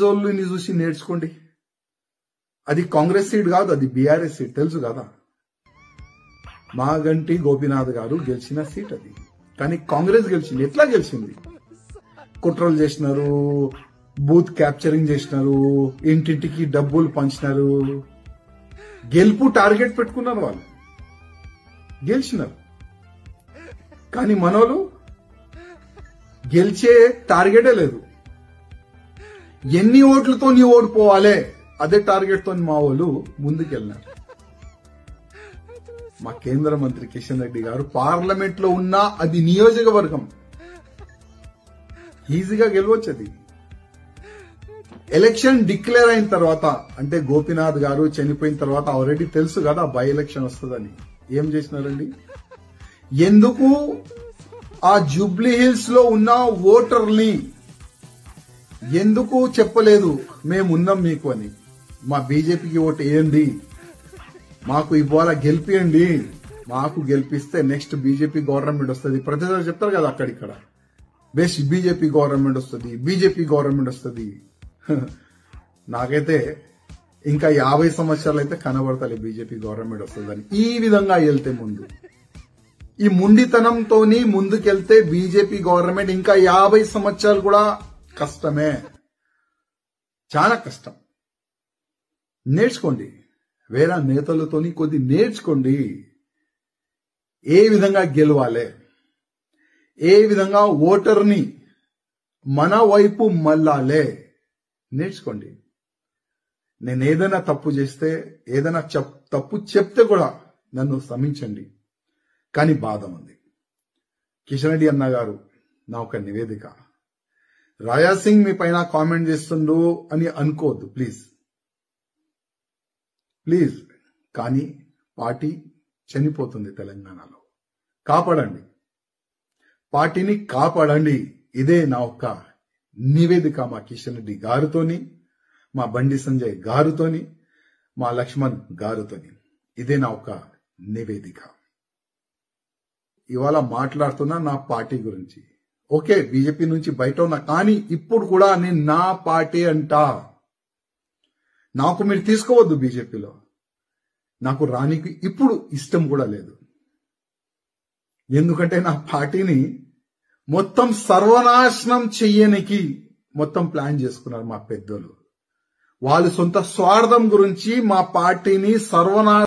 జోళ్ళని చూసి నేర్చుకోండి. అది కాంగ్రెస్ సీట్ కాదు, అది బీఆర్ఎస్ సీట్, తెలుసు కదా. మాగంటి గోపీనాథ్ గారు గెలిచిన సీట్ అది. కానీ కాంగ్రెస్ గెలిచింది. ఎట్లా గెలిచింది? కుట్రలు చేసినారు, బూత్ క్యాప్చరింగ్ చేసినారు, ఇంటింటికి డబ్బులు పంచినారు, గెలుపు టార్గెట్ పెట్టుకున్నారు, వాళ్ళు గెలిచినారు. కానీ మనోళ్ళు గెలిచే టార్గెటే లేదు. ఎన్ని ఓట్లతో నీ ఓడిపోవాలే అదే టార్గెట్ తో మా వాళ్ళు ముందుకెళ్ళినారు. మా కేంద్ర మంత్రి కిషన్ రెడ్డి గారు పార్లమెంట్ లో ఉన్న అది నియోజకవర్గం ఈజీగా గెలవచ్చు. అది ఎలక్షన్ డిక్లేర్ అయిన తర్వాత, అంటే గోపీనాథ్ గారు చనిపోయిన తర్వాత ఆల్రెడీ తెలుసు కదా బై ఎలక్షన్ వస్తుందని. ఏం చేసినారండి? ఎందుకు ఆ జూబ్లీ హిల్స్ లో ఉన్న ఓటర్ని ఎందుకు చెప్పలేదు మేమున్నాం మీకు అని? మా బీజేపీకి ఓటు వేయండి, మాకు ఇవాళ గెలిపియండి, మాకు గెలిపిస్తే నెక్స్ట్ బీజేపీ గవర్నమెంట్ వస్తుంది. ప్రతిసారి చెప్తారు కదా అక్కడిక్కడ, బెస్ట్ బీజేపీ గవర్నమెంట్ వస్తుంది, బీజేపీ గవర్నమెంట్ వస్తుంది. నాకైతే ఇంకా 50 సంవత్సరాలు అయితే కనబడతాయి బీజేపీ గవర్నమెంట్ వస్తుందని. ఈ విధంగా వెళ్తే ముందు, ఈ ముండితనంతోని ముందుకెళ్తే బీజేపీ గవర్నమెంట్ ఇంకా 50 సంవత్సరాలు కూడా కష్టమే, చాలా కష్టం. నేర్చుకోండి, వేరే నేతలతోని కొద్ది నేర్చుకోండి. ఏ విధంగా గెలవాలి, ఏ విధంగా ఓటర్ని మన వైపు మళ్ళాలే నేర్చుకోండి. నేను ఏదైనా తప్పు చేస్తే, ఏదైనా తప్పు చెప్తే కూడా నన్ను క్షమించండి. కానీ బాధ ఉంది. కిషన్ రెడ్డి అన్న గారు, నా ఒక నివేదిక, రాజా సింగ్ మీ పైన కామెంట్ చేస్తుండు అని అనుకోవద్దు ప్లీజ్ ప్లీజ్. కానీ పార్టీ చనిపోతుంది తెలంగాణలో, కాపాడండి, పార్టీని కాపాడండి. ఇదే నా ఒక్క నివేదిక మా కిషన్ రెడ్డి గారితోని, మా బండి సంజయ్ గారితోని, మా లక్ష్మణ్ గారితోని. ఇదే నా ఒక నివేదిక. ఇవాళ మాట్లాడుతున్నా నా పార్టీ గురించి. ఓకే, బీజేపీ నుంచి బయట ఉన్నా, కానీ ఇప్పుడు కూడా నేను నా పార్టీ అంటా. నాకు మీరు తీసుకోవద్దు బీజేపీలో, నాకు రానికి ఇప్పుడు ఇష్టం కూడా లేదు. ఎందుకంటే నా పార్టీని మొత్తం సర్వనాశనం చెయ్యనికి మొత్తం ప్లాన్ చేసుకున్నారు మా పెద్దలు. వాళ్ళు సొంత స్వార్థం గురించి మా పార్టీని